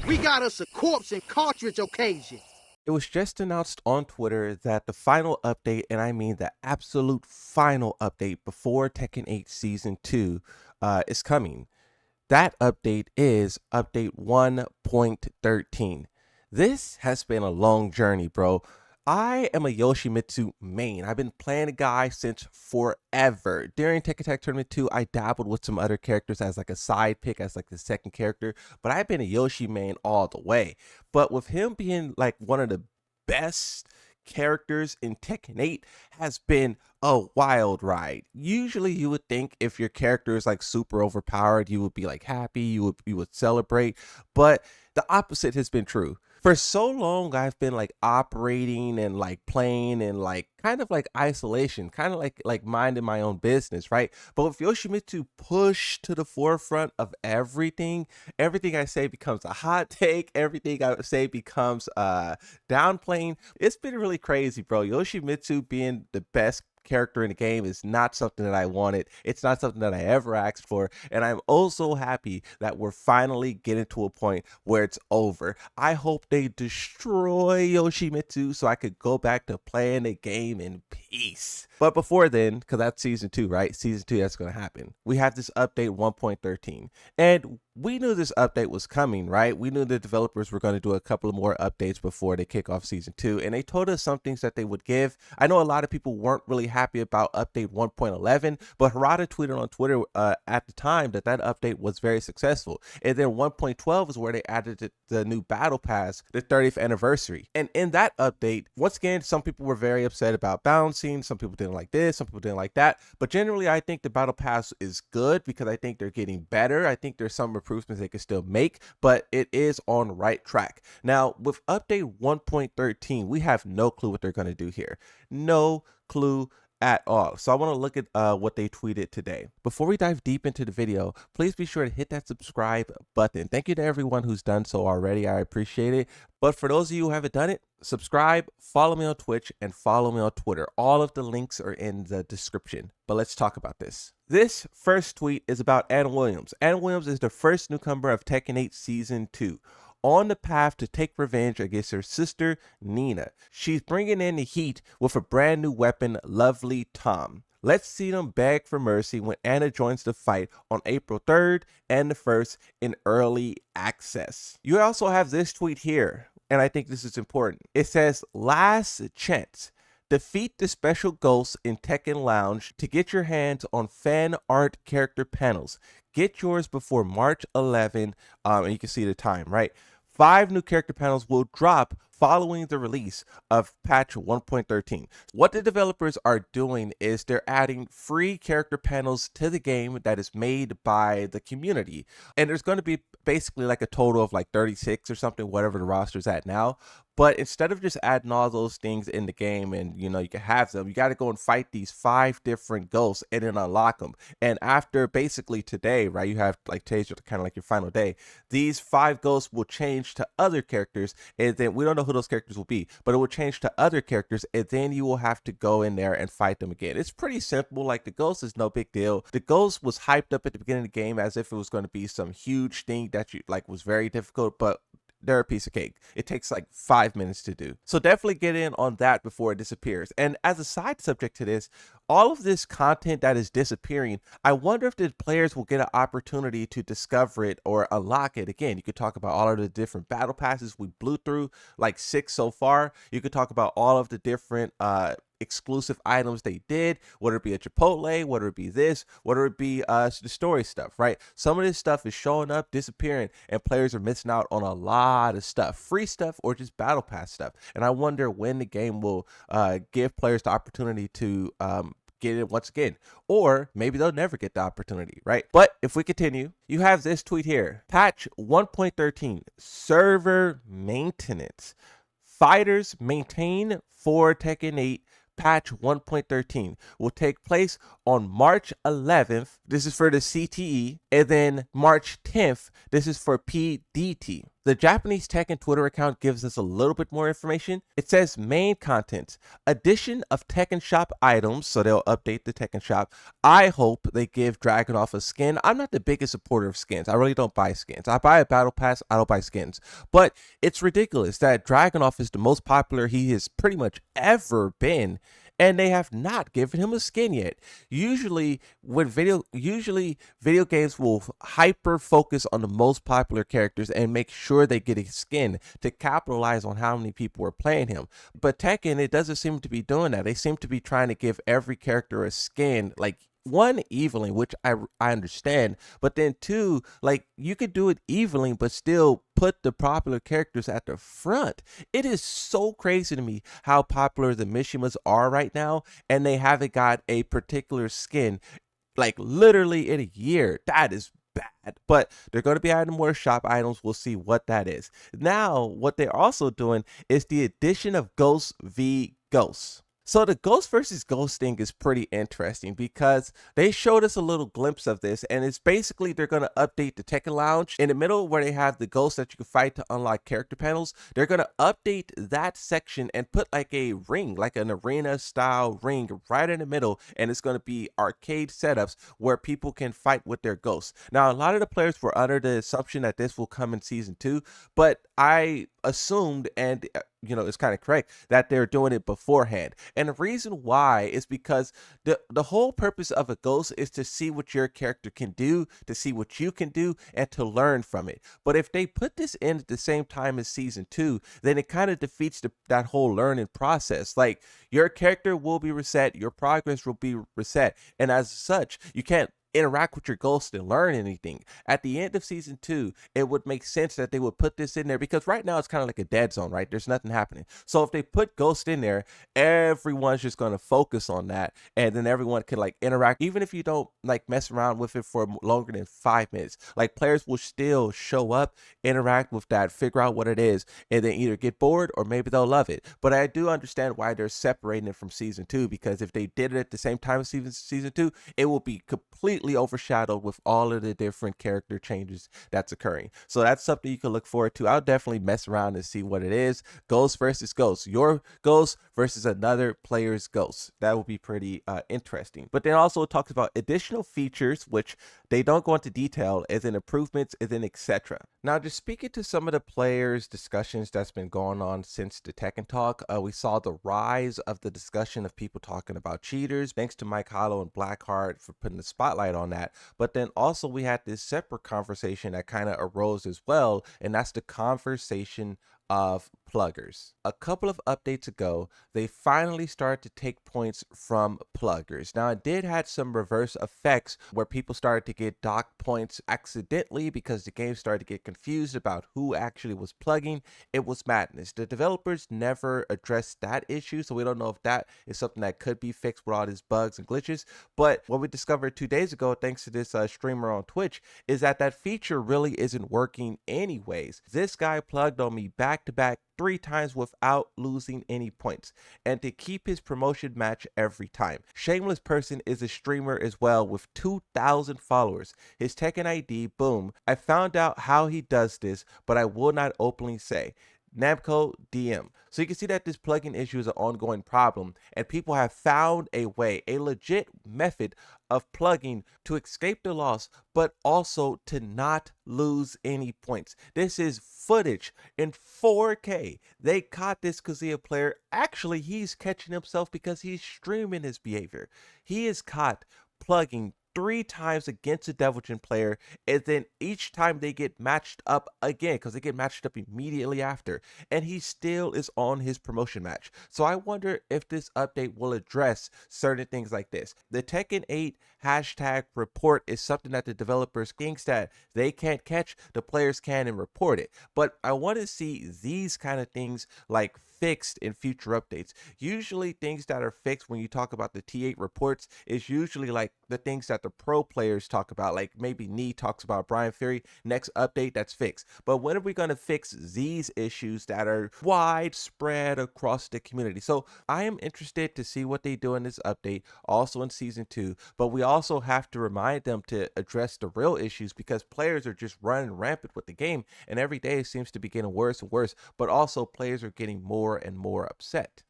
We got us a corpse and cartridge occasion. It was just announced on Twitter that the final update, and I mean the absolute final update before Tekken 8 Season 2, is coming. That update is update 1.13. This has been a long journey, bro. I am a Yoshimitsu main. I've been playing a guy since forever. During Tekken Tag Tournament 2, I dabbled with some other characters as like a side pick, as like the second character, but I've been a Yoshi main all the way. But with him being like one of the best characters in Tekken 8 has been a wild ride. Usually you would think if your character is like super overpowered, you would be like happy, you would celebrate, but the opposite has been true. For so long I've been like operating and like playing and like kind of like isolation, kind of like minding my own business, right? But with Yoshimitsu pushed to the forefront of everything, everything I say becomes a hot take, everything I say becomes downplaying. It's been really crazy, bro. Yoshimitsu being the best character in the game is not something that I wanted. It's not something that I ever asked for. And I'm also happy that we're finally getting to a point where it's over. I hope they destroy Yoshimitsu so I could go back to playing the game in peace. But before then, because that's season 2, right? Season 2, that's going to happen. We have this update 1.13. And we knew this update was coming, right? We knew the developers were going to do a couple of more updates before they kick off season 2, and they told us some things that they would give. I know a lot of people weren't really happy about update 1.11, but Harada tweeted on Twitter at the time that update was very successful. And then 1.12 is where they added the new battle pass, the 30th anniversary. And in that update, once again, some people were very upset about bouncing, some people didn't like this, some people didn't like that, but generally I think the battle pass is good because I think they're getting better. I think there's some improvements they can still make, but it is on the right track. Now, with update 1.13, we have no clue what they're going to do here. No clue at all. So I want to look at what they tweeted today. Before we dive deep into the video, please be sure to hit that subscribe button. Thank you to everyone who's done so already. I appreciate it. But for those of you who haven't done it, subscribe, follow me on Twitch, and follow me on Twitter. All of the links are in the description. But let's talk about this. This first tweet is about Anna Williams. Anna Williams is the first newcomer of Tekken 8 Season 2. On the path to take revenge against her sister, Nina. She's bringing in the heat with a brand new weapon, Lovely Tom. Let's see them beg for mercy when Anna joins the fight on April 3rd and the 1st in early access. You also have this tweet here, and I think this is important. It says, last chance. Defeat the special ghosts in Tekken Lounge to get your hands on fan art character panels. Get yours before March 11, and you can see the time, right? 5 new character panels will drop following the release of patch 1.13. What the developers are doing is they're adding free character panels to the game that is made by the community. And there's going to be basically like a total of like 36 or something, whatever the roster's at now. But instead of just adding all those things in the game and, you know, you can have them, you got to go and fight these 5 different ghosts and then unlock them. And after basically today, right, you have like today's kind of like your final day. These 5 ghosts will change to other characters, and then we don't know who those characters will be, but it will change to other characters, and then you will have to go in there and fight them again. It's pretty simple. Like the ghost is no big deal. The ghost was hyped up at the beginning of the game as if it was going to be some huge thing that you like was very difficult, but they're a piece of cake. It takes like 5 minutes to do. So definitely get in on that before it disappears. And as a side subject to this, all of this content that is disappearing, I wonder if the players will get an opportunity to discover it or unlock it. Again, you could talk about all of the different battle passes. We blew through like 6 so far. You could talk about all of the different exclusive items they did, whether it be a Chipotle, whether it be this, whether it be the story stuff, right? Some of this stuff is showing up, disappearing, and players are missing out on a lot of stuff, free stuff or just battle pass stuff. And I wonder when the game will give players the opportunity to get it once again, or maybe they'll never get the opportunity, right? But if we continue, you have this tweet here. Patch 1.13, server maintenance. Fighters maintain for Tekken 8 patch 1.13 will take place on March 11th, this is for the CTE, and then March 10th, this is for PDT. The Japanese Tekken Twitter account gives us a little bit more information. It says main content, addition of Tekken Shop items, so they'll update the Tekken Shop. I hope they give Dragunov a skin. I'm not the biggest supporter of skins. I really don't buy skins. I buy a battle pass, I don't buy skins. But it's ridiculous that Dragunov is the most popular he has pretty much ever been, and they have not given him a skin yet. Usually video games will hyper focus on the most popular characters and make sure they get a skin to capitalize on how many people are playing him. But Tekken, it doesn't seem to be doing that. They seem to be trying to give every character a skin, like one evenly, which I understand, but then two, like you could do it evenly but still put the popular characters at the front. It is so crazy to me how popular the Mishimas are right now, and they haven't got a particular skin like literally in a year. That is bad. But they're going to be adding more shop items. We'll see what that is. Now, what they're also doing is the addition of Ghost v Ghost. So the Ghost versus Ghost thing is pretty interesting because they showed us a little glimpse of this, and it's basically they're going to update the Tekken Lounge in the middle where they have the ghosts that you can fight to unlock character panels. They're going to update that section and put like a ring, like an arena style ring right in the middle, and it's going to be arcade setups where people can fight with their ghosts. Now, a lot of the players were under the assumption that this will come in season 2, but I assumed, and it's kind of correct, that they're doing it beforehand. And the reason why is because the whole purpose of a ghost is to see what your character can do, to see what you can do, and to learn from it. But if they put this in at the same time as season 2, then it kind of defeats that whole learning process. Like, your character will be reset, your progress will be reset, and as such, you can't interact with your ghost and learn anything. At the end of season 2, it would make sense that they would put this in there, because right now it's kind of like a dead zone, right? There's nothing happening. So if they put ghost in there, everyone's just going to focus on that, and then everyone can like interact, even if you don't like mess around with it for longer than 5 minutes. Like, players will still show up, interact with that, figure out what it is, and then either get bored or maybe they'll love it. But I do understand why they're separating it from season 2, because if they did it at the same time as season 2, it will be completely overshadowed with all of the different character changes that's occurring. So that's something you can look forward to. I'll definitely mess around and see what it is. Ghost versus Ghost. Your Ghost versus another player's Ghost. That will be pretty interesting. But then also it talks about additional features, which they don't go into detail, as in improvements, as in etc. Now, just speaking to some of the players' discussions that's been going on since the Tekken Talk, we saw the rise of the discussion of people talking about cheaters. Thanks to Mike Hollow and Blackheart for putting the spotlight on that. But then also we had this separate conversation that kind of arose as well, and that's the conversation of pluggers. A couple of updates ago, they finally started to take points from pluggers. Now, it did have some reverse effects where people started to get docked points accidentally because the game started to get confused about who actually was plugging. It was madness. The developers never addressed that issue, so we don't know if that is something that could be fixed with all these bugs and glitches. But what we discovered 2 days ago, thanks to this streamer on Twitch, is that feature really isn't working anyways. This guy plugged on me back to back 3 times without losing any points, and to keep his promotion match every time. Shameless Person is a streamer as well with 2,000 followers. His Tekken ID, boom. I found out how he does this, but I will not openly say. Namco DM. So you can see that this plugin issue is an ongoing problem, and people have found a way, a legit method of plugging to escape the loss, but also to not lose any points. This is footage in 4K. They caught this Kazuya player. Actually, he's catching himself because he's streaming his behavior. He is caught plugging 3 times against a Devilgen player, and then each time they get matched up again, because they get matched up immediately after, and he still is on his promotion match. So I wonder if this update will address certain things like this. The Tekken 8 hashtag report is something that the developers think that they can't catch, the players can and report it. But I want to see these kind of things like fixed in future updates. Usually things that are fixed when you talk about the T8 reports is usually like the things that the pro players talk about, like maybe Nee talks about Brian Fury, next update that's fixed. But when are we going to fix these issues that are widespread across the community? So I am interested to see what they do in this update, also in season 2, but we also have to remind them to address the real issues because players are just running rampant with the game, and every day it seems to be getting worse and worse, but also players are getting more and more upset.